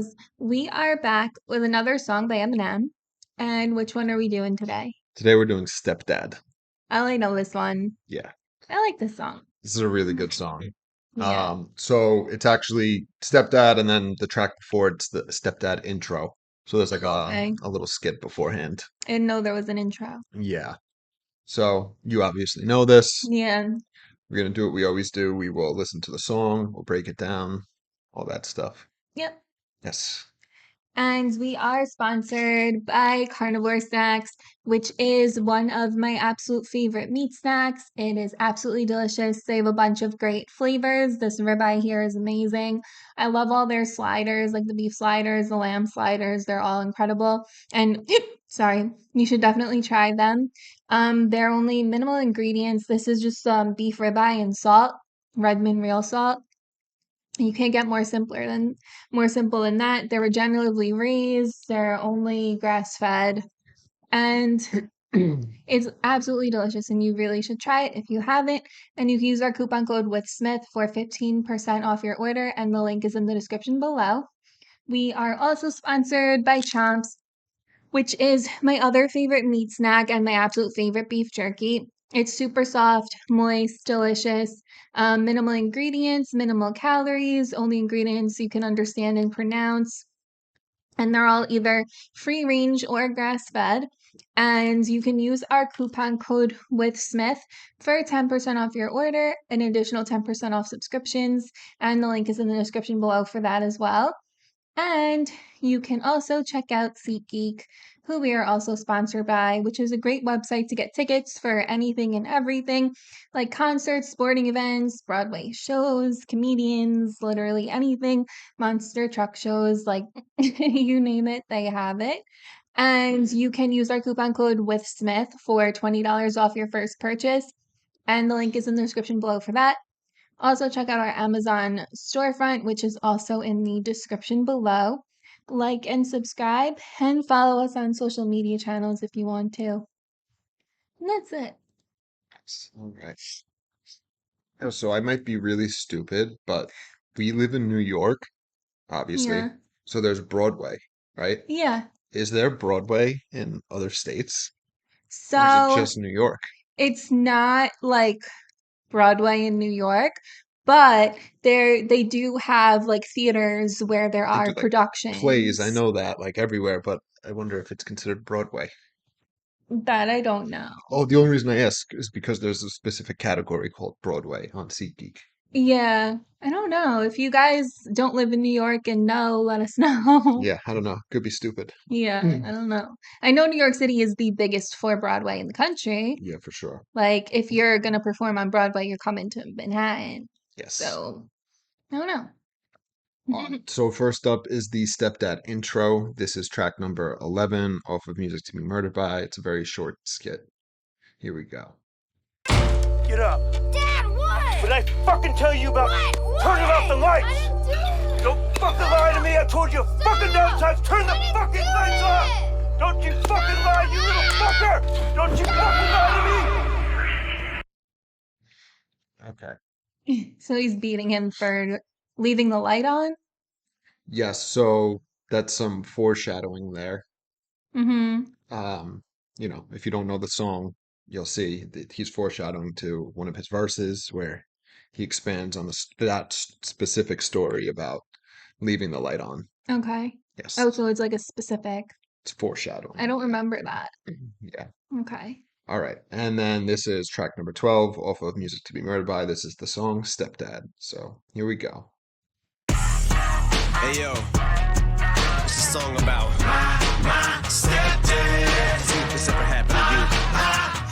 guys. We are back with another song by Eminem. And which one are we doing today? Today we're doing Stepdad. I only know this one. Yeah, I like this song. this is a really good song. Yeah. So it's actually Stepdad, and then the track before it's the Stepdad intro. So there's like Okay. a little skit beforehand. I didn't know there was an intro. Yeah. So you obviously know this. Yeah. We're gonna do what we always do. We will listen to the song, we'll break it down, all that stuff. Yep. Yes. And we are sponsored by Carnivore Snacks, which is one of my absolute favorite meat snacks. It is absolutely delicious. They have a bunch of great flavors. This ribeye here is amazing. I love all their sliders, like the beef sliders, the lamb sliders. They're all incredible. And sorry, you should definitely try them. They're only minimal ingredients. This is just beef ribeye and salt, Redmond real salt. You can't get more simple than that. They're regeneratively raised. They're only grass fed, and it's absolutely delicious. And you really should try it if you haven't. And you can use our coupon code with Smith for 15% off your order, and the link is in the description below. We are also sponsored by Chomps, which is my other favorite meat snack and my absolute favorite beef jerky. It's super soft, moist, delicious, minimal ingredients, minimal calories, only ingredients you can understand and pronounce. And they're all either free range or grass fed. And you can use our coupon code with Smith for 10% off your order, an additional 10% off subscriptions. And the link is in the description below for that as well. And you can also check out SeatGeek, who we are also sponsored by, which is a great website to get tickets for anything and everything, like concerts, sporting events, Broadway shows, comedians, literally anything, monster truck shows, like you name it, they have it. And you can use our coupon code with Smith for $20 off your first purchase. And the link is in the description below for that. Also, check out our Amazon storefront, which is also in the description below. Like and subscribe, and follow us on social media channels if you want to. And that's it. All right. Oh, so I might be really stupid, but we live in New York, obviously. Yeah. So there's Broadway, right? Yeah. Is there Broadway in other states, or is it So just New York? it's not like Broadway in New York, but they do have like theaters where there They are do like plays, I productions. know that, like everywhere, but I wonder if it's considered Broadway. That I don't know. Oh, the only reason I ask is because there's a specific category called Broadway on SeatGeek. Yeah, I don't know. If you guys don't live in New York and know, let us know. Yeah, I don't know. Could be stupid. Yeah, I don't know. I know New York City is the biggest for Broadway in the country. Yeah, for sure. Like, if you're gonna perform on Broadway, you're coming to Manhattan. Yes. So, I don't know. So first up is the Stepdad intro. This is track number 11 off of Music to Be Murdered By. It's a very short skit. Here we go. Get up. Dad, what? What did I fucking tell you about turning off the I lights? didn't do it. Don't fucking lie to me. I told you a fucking dozen times. Turn the fucking lights off. Don't you fucking lie, you little fucker. Don't you fucking lie Okay. So he's beating him for leaving the light on? Yes, so that's some foreshadowing there. Mm-hmm. If you don't know the song, you'll see that he's foreshadowing to one of his verses where he expands on that specific story about leaving the light on. Okay. Yes, Oh, so it's like a specific. it's foreshadowing. I don't remember that. Yeah. Okay. All right. And then this is track number 12 off of Music to Be Murdered By. This is the song Stepdad. So here we go. Hey yo, what's the song about? My stepdad. See if this ever happened to you.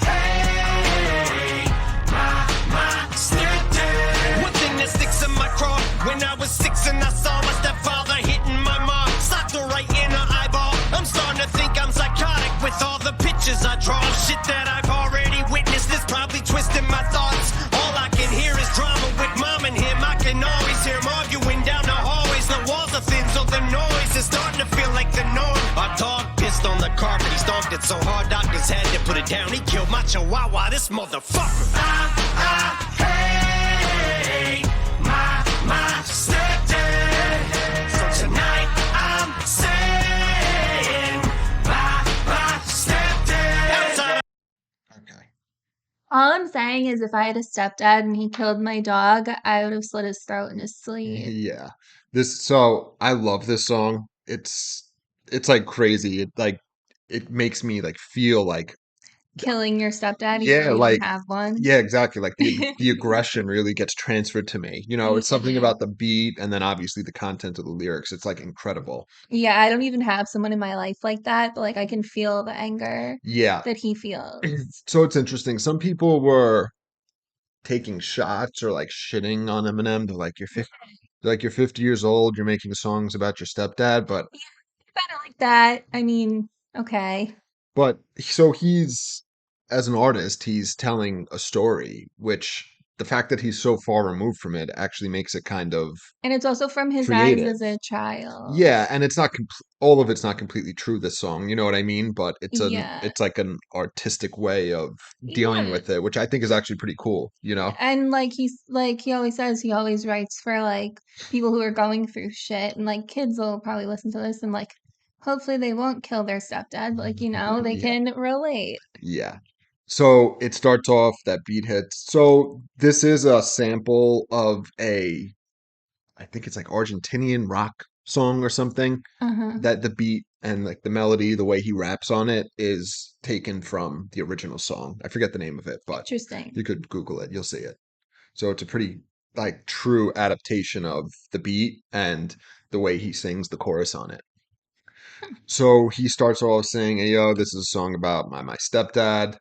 Hey, my stepdad. One thing that sticks in my craw. When I was 6 and I saw my stepfather hitting my mom, socked her right in her eyeball. I'm starting to think I'm psychotic with all the pictures I draw. Shit that I've already witnessed is probably twisting my thoughts. All I can hear is drama with mom and him. I can always hear him arguing down the hallways. The walls are thin, so the noise is starting to feel like the norm. Our dog pissed on the carpet. He stomped it so hard, doctors had to put it down. He killed my chihuahua, this motherfucker. Hey, my stepdad. So tonight, saying is if I had a stepdad and he killed my dog, I would have slit his throat in his sleep. Yeah. So I love this song. It's like crazy. It makes me like feel like Killing your stepdad, even yeah, though you don't like have one. yeah, exactly. Like the aggression really gets transferred to me. It's something Yeah. about the beat and then obviously the content of the lyrics. It's like incredible. Yeah, I don't even have someone in my life like that, but like I can feel the anger Yeah. that he feels. So it's interesting. Some people were taking shots or like shitting on Eminem. You're 50 years old, you're making songs about your stepdad, Kinda like that. I mean, okay. but so he's as an artist, he's telling a story, which the fact that he's so far removed from it actually makes it kind of And it's also from his eyes creative. as a child. Yeah, and it's not all of it's not completely true, this song, you know what I mean? But Yeah. it's like an artistic way of dealing Yeah. with it, which I think is actually pretty cool, you know? And like he's like he always says he always writes for like people who are going through shit and like kids will probably listen to this and like hopefully they won't kill their stepdad, but like they Yeah. can relate. Yeah. So it starts off, that beat hits. So this is a sample of I think it's like Argentinian rock song or something. Uh-huh. That the beat and like the melody, the way he raps on it is taken from the original song. I forget the name of it, but Interesting. you could Google it, you'll see it. So it's a pretty like true adaptation of the beat and the way he sings the chorus on it. So he starts off saying, "Hey, yo, this is a song about my stepdad.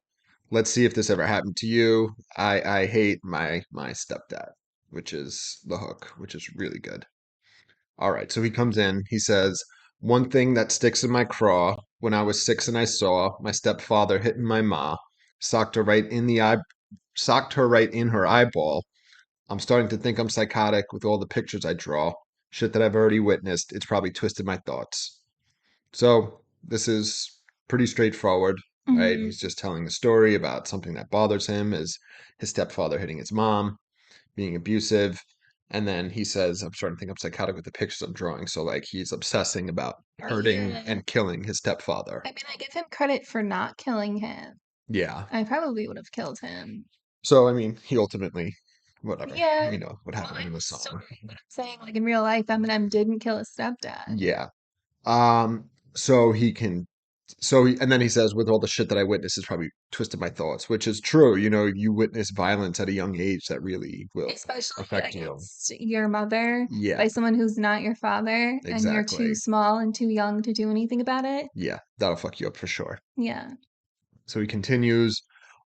Let's see if this ever happened to you. I hate my stepdad," which is the hook, which is really good. All right, so he comes in. He says, "One thing that sticks in my craw. When I was 6 and I saw my stepfather hitting my ma, socked her right in the eye, socked her right in her eyeball. I'm starting to think I'm psychotic with all the pictures I draw. Shit that I've already witnessed. It's probably twisted my thoughts." So this is pretty straightforward, right? Hmm. He's just telling the story about something that bothers him, is his stepfather hitting his mom, being abusive. And then he says, "I'm starting to think I'm psychotic with the pictures I'm drawing." So like he's obsessing about hurting Yeah. and killing his stepfather. I mean, I give him credit for not killing him. Yeah. I probably would have killed him. So I mean, he ultimately, whatever, Yeah. we know what Well, happened in the song. but I'm saying like in real life, Eminem didn't kill his stepdad. Yeah. So he can, and then he says, "With all the shit that I witnessed, has probably twisted my thoughts," which is true. You witness violence at a young age that really will Especially affect you. against your mother Yeah, by someone who's not your father and you're too exactly. small and too young to do anything about it. Yeah, that'll fuck you up for sure. Yeah. So he continues,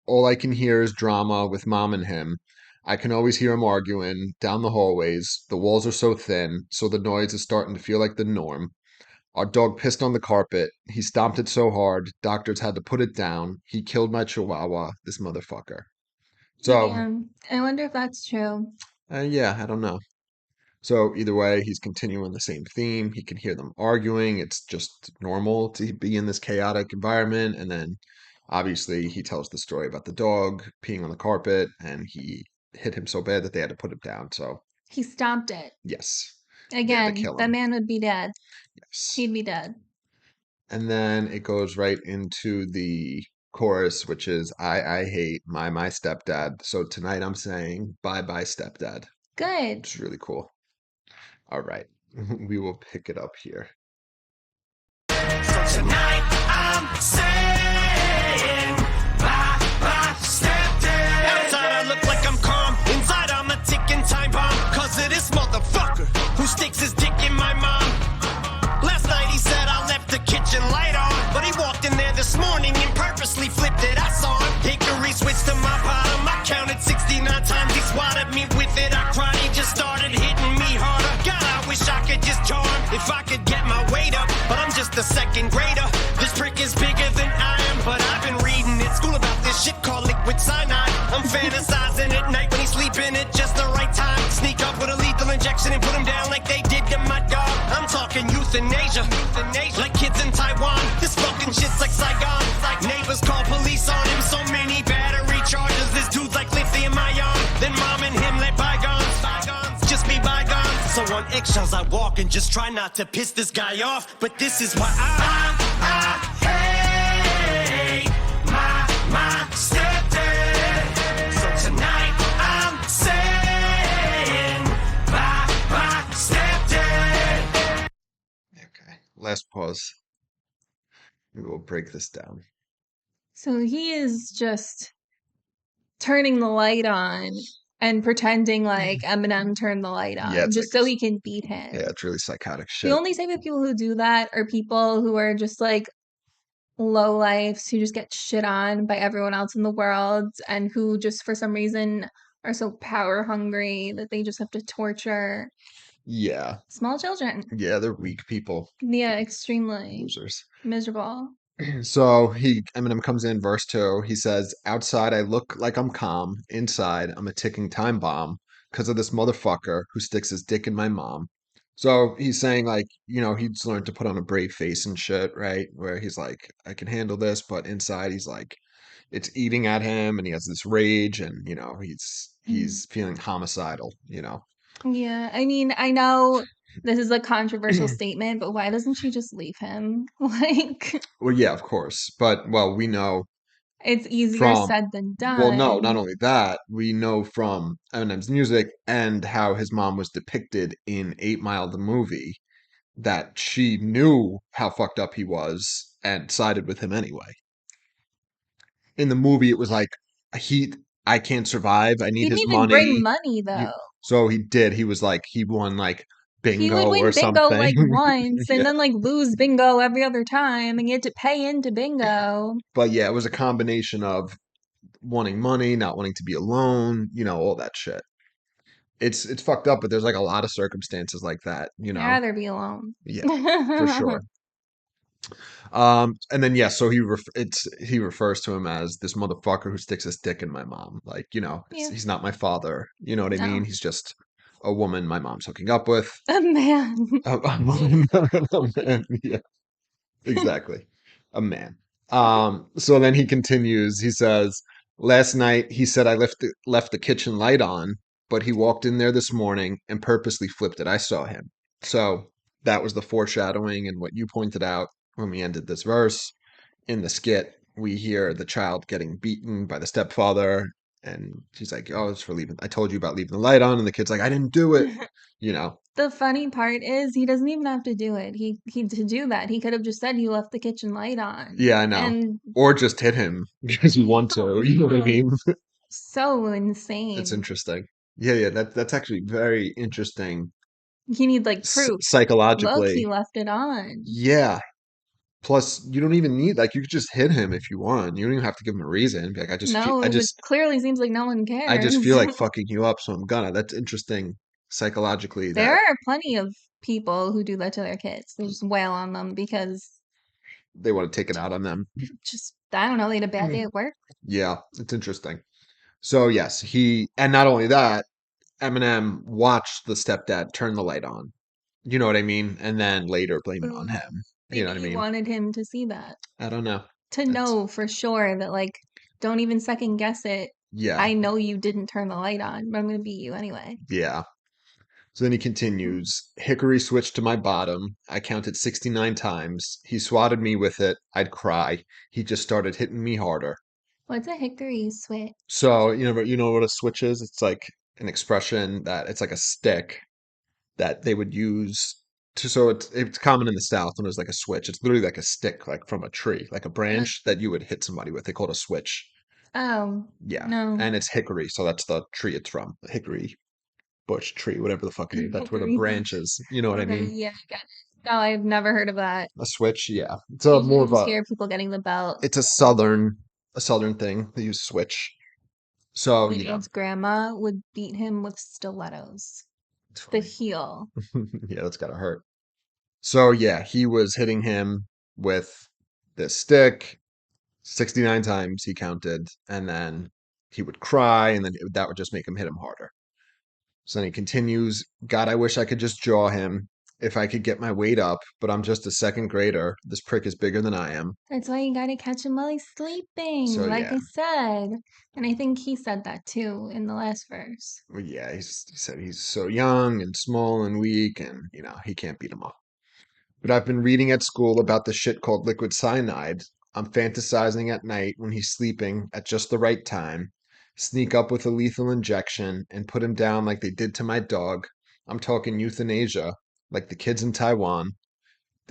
"All I can hear is drama with mom and him. I can always hear him arguing down the hallways. The walls are so thin, so the noise is starting to feel like the norm. Our dog pissed on the carpet. He stomped it so hard, doctors had to put it down. He killed my chihuahua, this motherfucker." So, Yeah. I wonder if that's true. yeah, I don't know. So either way, he's continuing the same theme. He can hear them arguing. It's just normal to be in this chaotic environment. And then obviously he tells the story about the dog peeing on the carpet and he hit him so bad that they had to put him down. So He stomped it. yes, they had to Again, kill that him. man would be dead. Yes. He'd be dead. And then it goes right into the chorus, which is I hate my stepdad. So tonight I'm saying bye bye stepdad, Good. which is really cool. All right. We will pick it up here. Tonight I'm saying bye bye stepdad. Outside I look like I'm calm, inside I'm a ticking time bomb. Cause of this motherfucker who sticks his dick in my mom. Last night he said I left the kitchen light on, but he walked in there this morning and purposely flipped it. I saw him. Hickory switched to my bottom. I counted 69 times. He swatted me with it. I cried. He just started hitting me harder. God, I wish I could just charm if I could get my weight up. But I'm just a second grader. This prick is bigger than I am, but I've been reading in school about this shit called liquid cyanide. I'm fantasizing at night when he's sleeping at just the right time. Sneak up with a lethal injection and put him down like they did to my dog. I'm talking euthanasia, like kids in Taiwan. This fucking shit's like Saigon. Neighbors call police on him. So many battery charges. This dude's like lithium ion. Then mom and him let bygones just be bygones. So on eggshells I walk and just try not to piss this guy off. But this is why I hate my stepdad. So Last pause. Maybe we'll break this down. So he is just turning the light on and pretending like Eminem turned the light Yeah, on it's just like so he can beat him. yeah, it's really psychotic The shit. only type of people who do that are people who are just like low lifes who just get shit on by everyone else in the world and who just for some reason are so power hungry that they just have to torture Yeah, small children. yeah, they're weak people, Yeah, extremely losers. miserable. So Eminem comes in verse 2. He says, "Outside I look like I'm calm. Inside I'm a ticking time bomb because of this motherfucker who sticks his dick in my mom." So he's saying like, he's learned to put on a brave face and shit, right? Where he's like, I can handle this, but inside he's like, it's eating at him, and he has this rage, and he's feeling homicidal. Yeah, I mean, I know this is a controversial statement, but why doesn't she just leave him? Like, Well, yeah, of course, but well, we know it's easier from said than well, no, not done. only that, we know from Eminem's music and how his mom was depicted in 8 Mile the movie that she knew how fucked up he was and sided with him anyway. In the movie, it was like he, I can't survive. I He need didn't his even bring money. money You, though. so he did. He was like he won like He would bingo or win bingo something. like once and Yeah, then like lose bingo every other time and you had to pay into bingo. but yeah, it was a combination of wanting money, not wanting to be alone, all that shit. It's fucked up, but there's like a lot of circumstances like that. I'd rather be alone. Yeah, for sure. And then yeah, so he refers to him as this motherfucker who sticks his dick in my mom. Like, Yeah, he's not my father. You know what I mean? no. He's just a woman my mom's hooking up with. A man. A woman, a man. Yeah, exactly. A man. So then he continues. He says, "Last night he said I left the kitchen light on, but he walked in there this morning and purposely flipped it. I saw him." So that was the foreshadowing and what you pointed out when we ended this verse. In the skit, we hear the child getting beaten by the stepfather, and she's like, "Oh, it's for leaving. I told you about leaving the light on," and the kid's like, "I didn't do it." You know. The funny part is he doesn't even have to do it. He to do that. He could have just said he left the kitchen light on. Yeah, I know. And Or just hit him because you want to. You know what I mean? so It's insane. interesting. Yeah, yeah, that's actually very interesting You need like proof. Look, he psychologically. left it on. Yeah. Plus, you don't even need like you could just hit him if you want. You don't even have to give him a reason. Be like, No, but clearly seems like no one I just cares. feel like fucking you up, so I'm gonna. That's interesting psychologically There that are plenty of people who do that to their kids. They just wail on them because they want to take it out on them. just I don't know, they had a bad day at work. Yeah, it's interesting. So yes, and not only that, Eminem watched the stepdad turn the light on. You know what I mean? And then later blame it on Mm, him. You know maybe what I he mean? wanted him to see that. I don't know. To It's know for sure that like don't even second guess it. yeah, I know you didn't turn the light on, but I'm gonna beat you anyway. yeah. So then he continues, Hickory switched to my bottom. I counted 69 times. He swatted me with it. I'd cry. He just started hitting me harder. What's a hickory switch? So, you know what a switch is? It's like an expression that it's like a stick that they would use so it's common in the South when it was like a switch. It's literally like a stick, like from a tree, like a Uh, branch that you would hit somebody with. They call it a switch. oh, Yeah. no. And it's hickory, so that's the tree it's from. Hickory bush tree, whatever the fuck it is. That's where the Hickory branch bush. is. You know what I Okay, mean? yeah, I got it. No, I've never heard of that. A switch, yeah. It's I a more usually of just a hear people getting the belt. it's a southern thing. They use switch. So, My aunt's grandma would beat him with stilettos. it's The funny. heel. Yeah, that's gotta hurt. So yeah, he was hitting him with this stick 69 times he counted, and then he would cry, and then that would just make him hit him harder. So then he continues, God, I wish I could just jaw him if I could get my weight up, but I'm just a second grader. This prick is bigger than I am. That's why you gotta catch him while he's sleeping, So like yeah, I said. And I think he said that too in the last verse. well, yeah, he said he's so young and small and weak, and he can't beat him up. But I've been reading at school about the shit called liquid cyanide. I'm fantasizing at night when he's sleeping at just the right time, sneak up with a lethal injection and put him down like they did to my dog. I'm talking euthanasia, like the kids in Taiwan.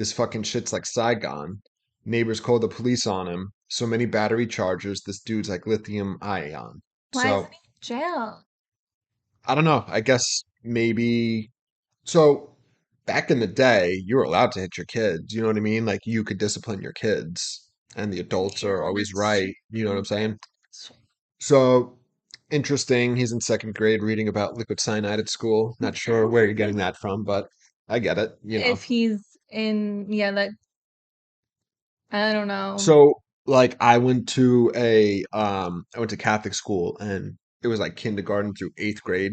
This fucking shit's like Saigon. Neighbors called the police on him. So many battery chargers. This dude's like lithium ion. Why isn't So he in jail? I don't know. I guess maybe. So back in the day, you were allowed to hit your kids. You know what I mean? Like you could discipline your kids, and the adults Yeah, are always that's right. You know what I'm saying? So interesting. He's in second grade reading about liquid cyanide at school. Not sure where you're getting that from, but I get it. You know. if he's in, yeah, that I don't know. So like I went to Catholic school and it was like kindergarten through eighth grade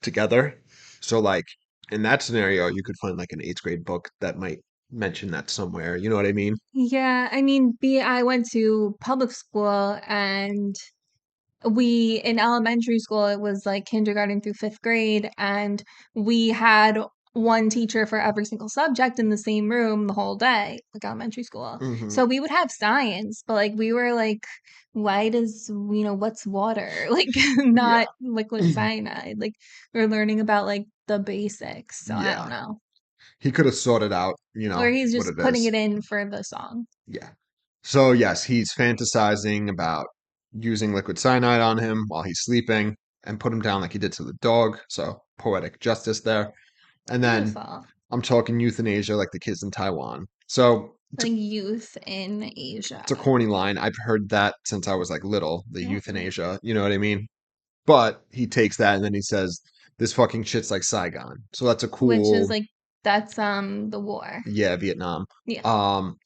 together. So like in that scenario, you could find like an eighth grade book that might mention that somewhere. You know what I mean? Yeah, I mean, I went to public school and we in elementary school it was like kindergarten through fifth grade and we had one teacher for every single subject in the same room the whole day, like elementary school. Hmm. So we would have science, but like we were like, why does, what's water? Like Yeah. not liquid cyanide. Like we're learning about like the basics. So I don't Yeah. know. He could have sorted out, Or he's what just it putting is. it in for the song. Yeah. So yes, he's fantasizing about using liquid cyanide on him while he's sleeping and put him down like he did to the dog. So poetic justice there. And then Beautiful. I'm talking euthanasia like the kids in Taiwan. So Like youth in it's a Asia. corny line. I've heard that since I was like little, the Mhm. euthanasia, you know what I mean? But he takes that and then he says, this fucking shit's like Saigon. So that's a Which is cool, like that's the war. yeah, Vietnam. Yeah,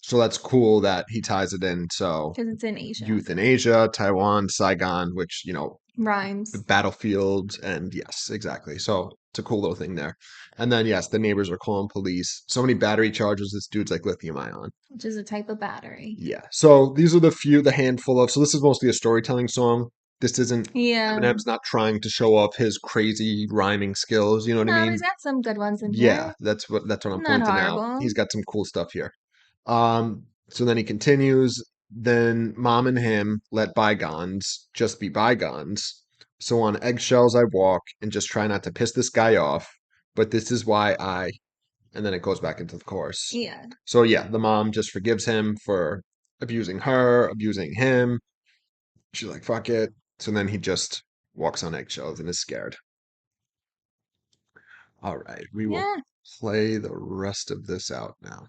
So that's cool that he ties it in. So because it's in Asia. euthanasia, Taiwan, Saigon, which, the Rhymes, battlefield, and yes, exactly. So it's a cool little thing there. And then yes, the neighbors are calling police. So many battery charges. This dude's like lithium ion. which is a type of battery. Yeah. So these are the handful of. So this is mostly a storytelling song. This isn't. Yeah. Eminem's not trying to show off his crazy rhyming skills. You know what I No, mean? he's got some good ones in Yeah, here. that's what I'm Not pointing out. horrible. He's got some cool stuff here. So then he continues. Then mom and him let bygones just be bygones. So on eggshells I walk and just try not to piss this guy off. But this is why I. And then it goes back into the chorus. Yeah. So yeah, the mom just forgives him for abusing her, abusing him. She's like, fuck it. So then he just walks on eggshells and is scared. All right, we will Yeah. play the rest of this out now.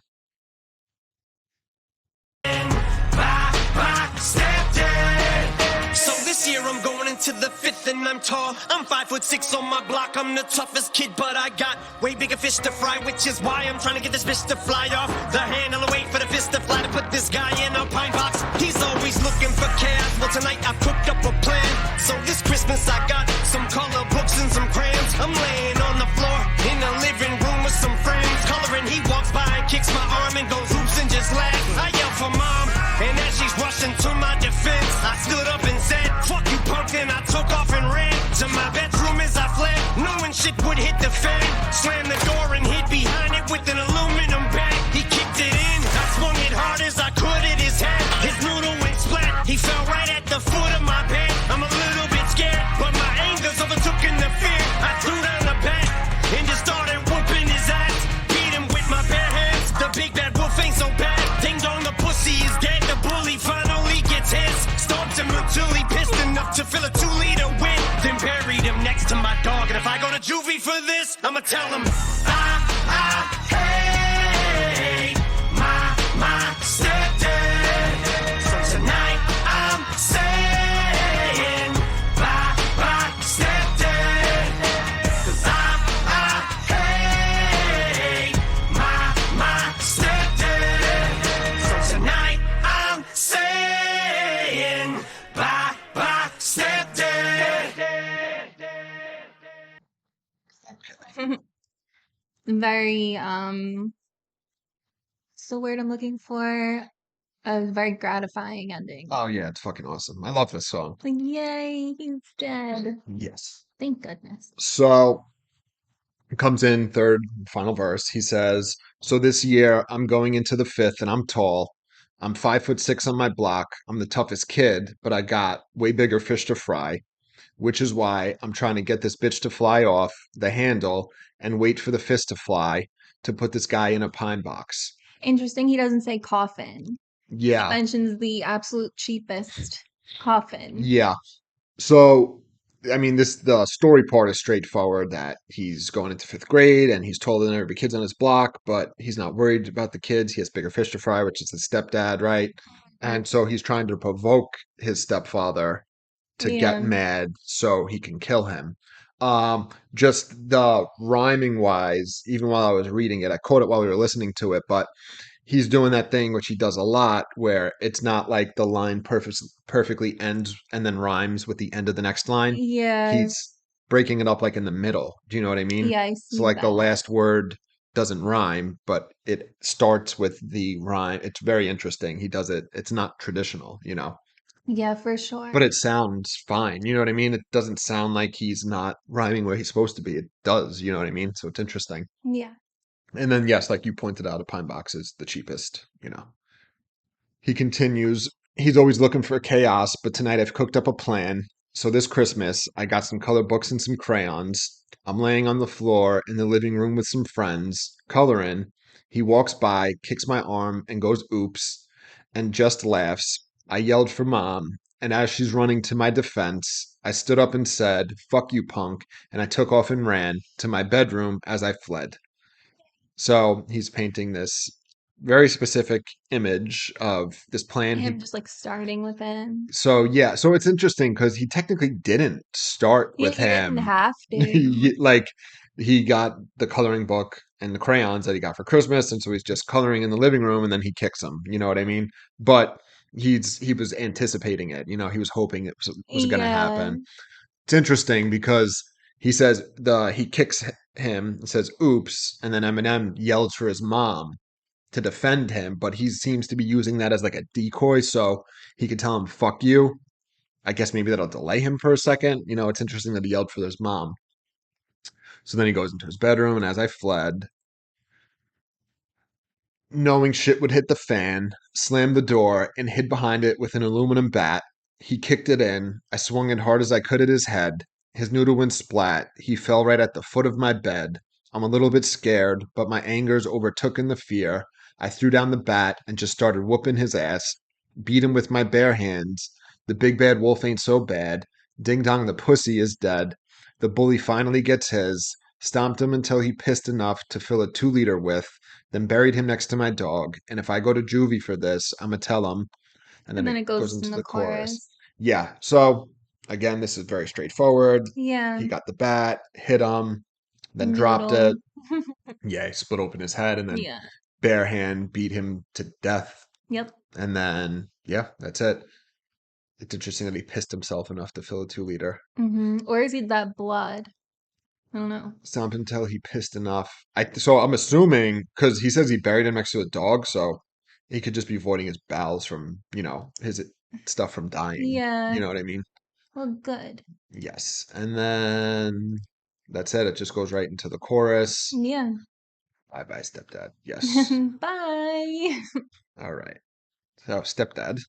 Stepdad. So this year I'm going into the fifth and I'm tall. I'm 5'6" on my block. I'm the toughest kid, but I got way bigger fish to fry, which is why I'm trying to get this fish to fly off the handle and wait for the fist to fly to put this guy in a pine box. He's always looking for chaos. Well, tonight I've cooked up a plan. So this Christmas I got some color books and some crayons. I'm laying on the floor in the living room with some friends. Coloring, he walks by and kicks my arm and goes oops and just laughs. I yell for mom, and as she's rushing to my defense, I stood up and said, fuck you punk, and I took off and ran to my bedroom as I fled, knowing shit would hit the fan. Slammed the door and hid behind it with an aluminum bag. He kicked it in, I swung it hard as I could at his head. His noodle went splat, he fell right at the foot of my bed. I'm a little bit scared, but my anger's overtook in the fear. I threw down the bat and just started whooping his ass. Beat him with my bare hands, the big bad wolf ain't so bad. Ding dong, the pussy is dead, the bully finally gets his. Stomped him until he pissed enough to fill a 2-liter win. Then buried him next to my dog, and if I go to juvie for this, I'ma tell him, I hate my stepdad. So tonight I'm saying bye stepdad. 'Cause I hate my stepdad. So tonight I'm saying bye stepdad. Very what's the word I'm looking for? A very gratifying ending. Oh yeah, it's fucking awesome. I love this song. Like, yay, he's dead. Yes. Thank goodness. So it comes in third, final verse. He says, so this year I'm going into the fifth and I'm tall. I'm 5'6" on my block. I'm the toughest kid, but I got way bigger fish to fry, which is why I'm trying to get this bitch to fly off the handle and wait for the fist to fly to put this guy in a pine box. Interesting. He doesn't say coffin. He Yeah, mentions the absolute cheapest coffin. yeah. So, I mean, the story part is straightforward that he's going into fifth grade and he's told that there will be kids on his block, but he's not worried about the kids. He has bigger fish to fry, which is his stepdad, right? And so he's trying to provoke his stepfather to get Yeah. mad so he can kill him. Just the rhyming wise, even while I was reading it, I caught it while we were listening to it, but he's doing that thing which he does a lot where it's not like the line perfectly ends and then rhymes with the end of the next line. Yeah. He's breaking it up like in the middle. Do you know what I mean? Yeah, I So see like the that. last word doesn't rhyme, but it starts with the rhyme. It's very interesting. He does it. It's not traditional, you know, Yeah, for but sure. it sounds fine. You know what I mean? It doesn't sound like he's not rhyming where he's supposed to be. It does, you know what I mean? So it's interesting. Yeah. And then yes, like you pointed out, a pine box is the cheapest, you know. He continues, he's always looking for chaos, but tonight I've cooked up a plan. So this Christmas, I got some color books and some crayons. I'm laying on the floor in the living room with some friends, coloring. He walks by, kicks my arm, and goes, oops, and just laughs. I yelled for mom, and as she's running to my defense, I stood up and said, fuck you, punk, and I took off and ran to my bedroom as I fled. So he's painting this very specific image of this plan. Him just like starting with it. So yeah, so it's interesting because he technically didn't start Yeah, with he didn't him. have to. Like he got the coloring book and the crayons that he got for Christmas, and so he's just coloring in the living room, and then he kicks them. You know what I mean? But he was anticipating it. You know, he was hoping it was going to Yeah. happen. It's interesting because he kicks him and says oops, and then Eminem yells for his mom to defend him, but he seems to be using that as like a decoy so he could tell him fuck you. I guess maybe that'll delay him for a second. You know, it's interesting that he yelled for his mom. So then he goes into his bedroom, and as I fled, knowing shit would hit the fan, slammed the door, and hid behind it with an aluminum bat. He kicked it in. I swung it hard as I could at his head. His noodle went splat. He fell right at the foot of my bed. I'm a little bit scared, but my anger's overtooken the fear. I threw down the bat and just started whooping his ass. Beat him with my bare hands. The big bad wolf ain't so bad. Ding dong, the pussy is dead. The bully finally gets his. Stomped him until he pissed enough to fill a 2 liter with, then buried him next to my dog. And if I go to juvie for this, I'ma tell him. And And then then it it goes goes in into the the chorus. chorus. Yeah. So again, this is very straightforward. Yeah. He got the bat, hit him, then dropped Noodle. it. Yeah, he split open his head and then Yeah. bare hand beat him to death. Yep. And then yeah, that's it. It's interesting that he pissed himself enough to fill a 2 liter. Or is it that blood? I don't know. Stomp until he pissed enough. So I'm assuming because he says he buried him next to a dog, so he could just be voiding his bowels from, you know, his stuff from dying. Yeah. You know what I mean? Well, good. Yes. And then that's it. It just goes right into the chorus. Yeah. Bye bye, stepdad. Yes. Bye. All right. So stepdad.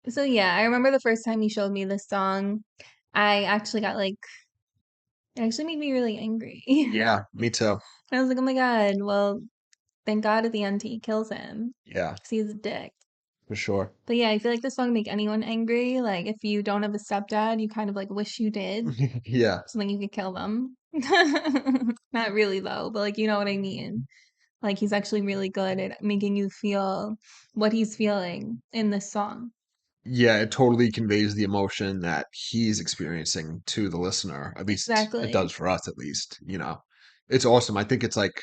So yeah, I remember the first time you showed me this song, I actually got like it actually made me really angry. Yeah, me too. I was like, oh my God, well, thank God at the end he kills him. Yeah, Because he's a dick. for sure. But yeah, I feel like this song make anyone angry. Like if you don't have a stepdad, you kind of like wish you did. Yeah. So then you could kill them. Not really though, but like you know what I mean. Like he's actually really good at making you feel what he's feeling in this song. Yeah, it totally conveys the emotion that he's experiencing to the listener. At least it Exactly. does for us, at least, you know. It's awesome. I think it's like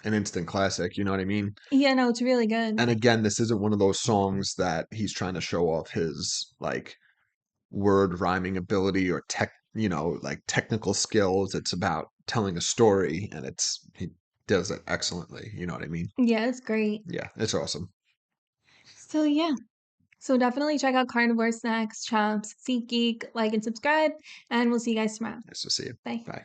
an instant classic, you know what I mean? Yeah, no, it's really good. And again, this isn't one of those songs that he's trying to show off his like word rhyming ability or like technical skills. It's about telling a story and he does it excellently, you know what I mean? Yeah, it's great. Yeah, it's awesome. So yeah. So definitely check out Carnivore Snacks, Chomps, SeatGeek, like and subscribe, and we'll see you guys tomorrow. Nice to see you. Bye. Bye.